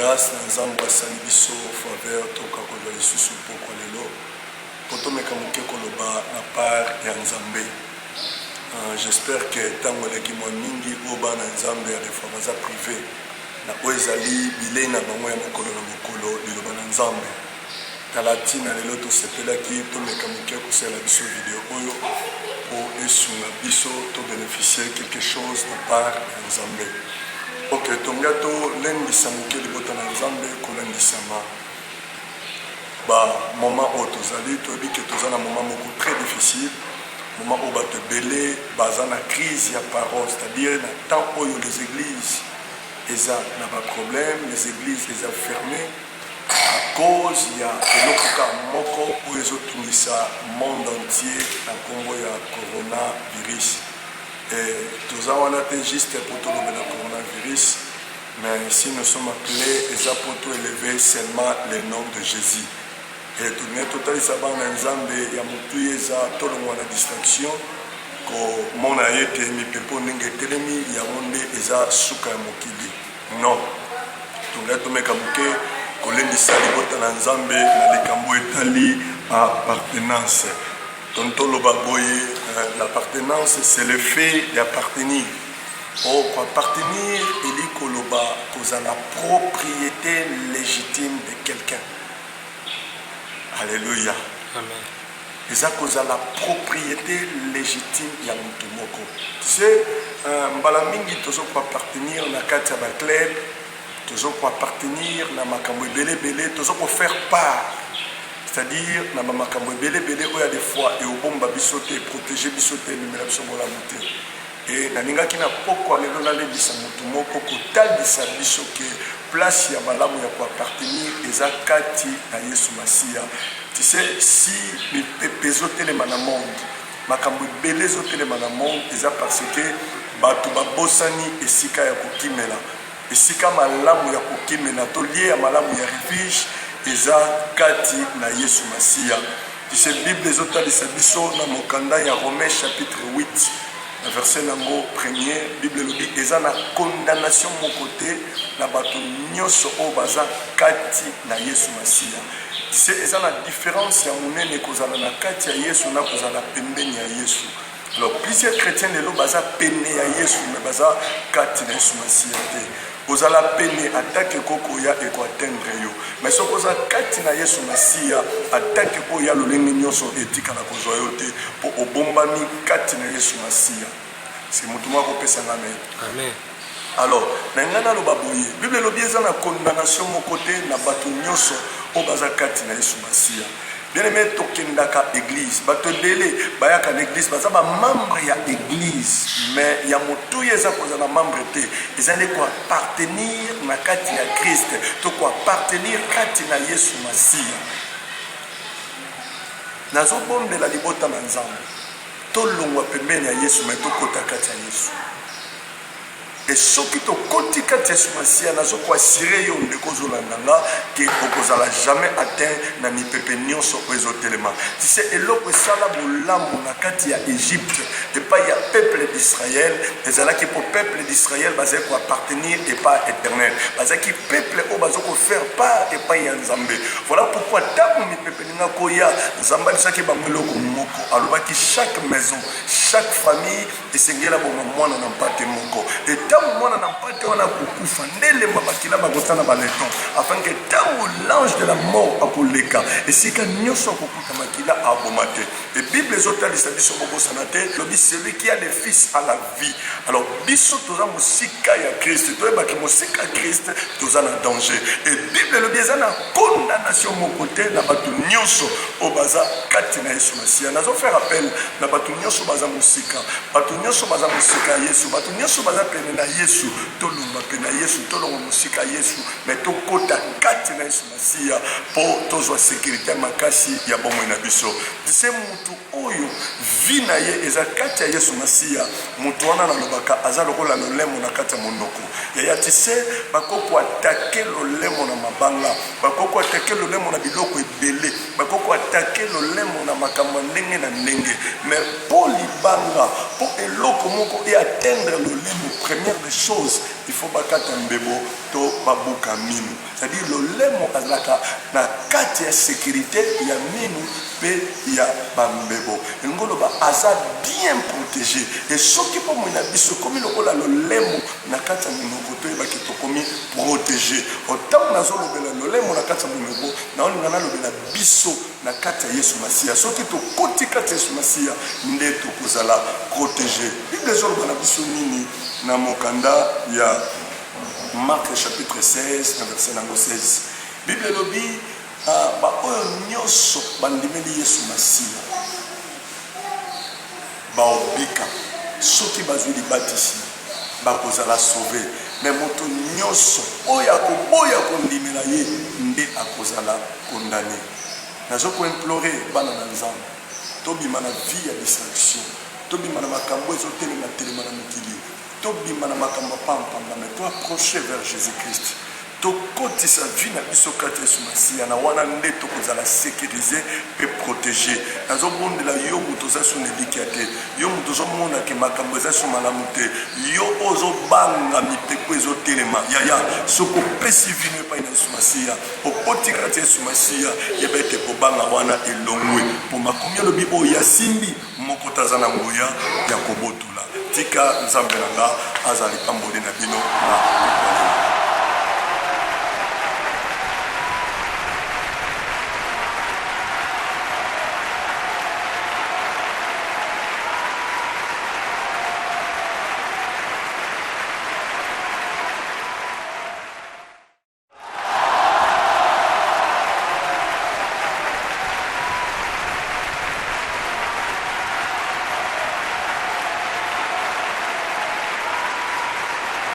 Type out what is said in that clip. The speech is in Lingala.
grâce na nzambe asali biso faveur toka kozwa lisusu pokwa lelo po tomeka moke koloba na part ya nzambe. J'espère que ntango eleki mwa mingi oyo bana nzambe ya defoi baza privé na oyo ezali bilei na bango ya mokolo na mokolo liloba na nzambe. Tala ntina lelo tosepelaki tomeka moke kosala biso video oyo po esunga biso tobénéficie quelque chose na part ya nzambe. Ok, tonga tolendisa moke libota na nzambe kolendisama moment oyo tozali toyebi ke toza na moment moko très difficile, moment oyo bato ebele baza na crise ya parole, c'est-à-dire na temps oyo les églises eza na baproblème, les églises eza fermées à cause ya eloko ka moko oyo ezotungisa monde entier na nkombo ya coronavirus. Toza wana te juste pour toloba na coronavirus, mais si nous sommes appelés eza pour tout élever seulement le nom de Jésus. Et tourner totalisa bana nzambe ya mutu eza tolongwa na distraction ko mona yete mipepo ndenge telemi ya monde eza suka ya mokili. Non, tourner tomeka muke kolendisa libota na nzambe na likambo etali appartenance. L'appartenance, c'est le fait d'appartenir. Pour appartenir, il dit que la propriété légitime de quelqu'un. Alléluia. Amen. Et ça cause la propriété légitime de Moko. Tu sais, Mbalamingi, tu sais pour appartenir à la Katia Club, tu sais pour appartenir à Makambo Bele Bele, tu sais pour faire part. C'est-à-dire, na makambo belé belé oya des fois et au bomba bisoté protéger bisoté numela biso bola muté. Et na ninga kina poko lelo na le bisa mutu moko ko talisa biso ke place ya malamu ya ko appartenir ezakati na Yesu Masia. Tu sais, si les pepezo telema na monde, makambo belé zo telema na monde eza parce que batu babosani esika ya kokimela. Esika malamu ya kokimela to lié ya malamu ya refuge eza kati na Yesu Masia. Tu sais, Bible ezotalisa biso na mokanda ya Romains chapitre 8 verset nango premier, Bible lobi eza na condamnation mon côté na bato nyonso o baza kati na Yesu Masia. Tu sais, eza na différence ya monene kozala na kati ya Yesu na kozala pembeni ya Yesu. Alors plusieurs chrétiens lelo baza pene ya Yesu mais baza kati na Yesu Masia te. Ozala pene attaque koko ya eko atteindre yo. Mais so koza kati na Yesu Masia attaque ko ya lolenge nyonso etika na kozwa yo te po obombami kati na Yesu Masia. C'est mutuma ko pesa ngame. Amen. Alors, na ngana lo baboye. Bible lo bieza na condamnation mo côté na bato nyonso o baza kati na Yesu Masia. Bien aimé tokendaka église bato belé bayaka na église baza ba membre ya église mais ya motu yeza koza na membre te ezali ko appartenir na kati ya Christ to ko appartenir kati na Yesu Masia. Nazo bombela libota na nzambe to longwa pembeni ya Yesu mais to kota kati ya Yesu. Et ce qui te côté kati Yesu Masia nazo ko assurer yo ndeko zolandanga ke okozala jamais atteint na mipepe nyonso ezotelema. Tu sais eloko sala bolamu na kati ya Égypte et pas ya peuple d'Israël, ezala ki pour peuple d'Israël bazé ko appartenir et pas éternel. Bazé ki peuple o bazo ko faire part et pas ya Nzambe. Voilà pourquoi tabu mipepe ninga ko ya Nzamba lisaki bamoloko moko aloba ki chaque maison, chaque famille esengela bo mwana na mpate moko. Et mwana na mpate wana kukufa ndele mabakila bagotana baleton afin que tango l'ange de la mort akoleka esika nyonso kokuta makila abomate. Et Bible ezotalisa biso bokosana te lobi celui qui a des fils à la vie. Alors biso toza mosika ya Christ toyebaki mosika Christ toza na danger. Et Bible lobi eza na condamnation mon côté na bato nyonso o baza kati na Yesu Masia. Nazo faire appel na bato nyonso baza mosika bato nyonso baza mosika Yesu bato nyonso baza pene na Yesu tolumba pena Yesu tolongo musika Yesu mais tokota kati na Yesu Masia po tozwa sécurité makasi ya bomoi na biso. Tise mutu oyo vi na ye eza kati ya Yesu Masia mutu wana na lobaka aza lokola lolemo na kati ya mondoko ya tise bakoko atake lolemo na mabanga bakoko atake lolemo na biloko ebele bakoko atake lolemo na makambo ndenge na ndenge mais po libanga po eloko moko et atteindre lolemo première des choses il faut bakata mbebo to babuka minu. C'est-à-dire lolemo azalaka na kati ya sécurité ya minu pe ya bambebo. Ngolo ba aza bien protégé. Et soki po mona biso komi lokola lolemo na kati ya minoko to ba kitokomi protégé. Otam na zolo bela lolemo na kati ya minoko na olinga na lobela biso na kati ya Yesu Masia. Soki to koti kati ya Yesu Masia nde to kozala protégé. Bible zolo bana biso nini na mokanda ya Marc chapitre 16 verset 16. Bible lobi ba oyo nyoso bandimeli Yesu Masia ba obika soki bazwi libatisi ba kozala sauver. Mais moto nyoso oyo akoboya kondimela ye nde akozala condamné. Nazo ko implorer bana na nzambe tobima na vie ya distraction, tobima na makambo ezotelema telema na mokili, tobima na makambo pampamba, mais to approcher vers Jésus-Christ. Tokoti sa vie na biso kati Yesu Masia na wana nde tokozala sécuriser pe protéger. Nazo bondela yo muto za sone likiate, yo muto zo mona ke makambo za so malamu te, yo ozo banga miteko ezo telema. Ya soko pesi vino pa na Yesu Masia, okoti kati Yesu Masia, yebete ko banga wana elongwe. Po makomia lobi o yasimbi moko tazana ngoya ya kobotula. Tika nzambe nanga azali pambode na bino na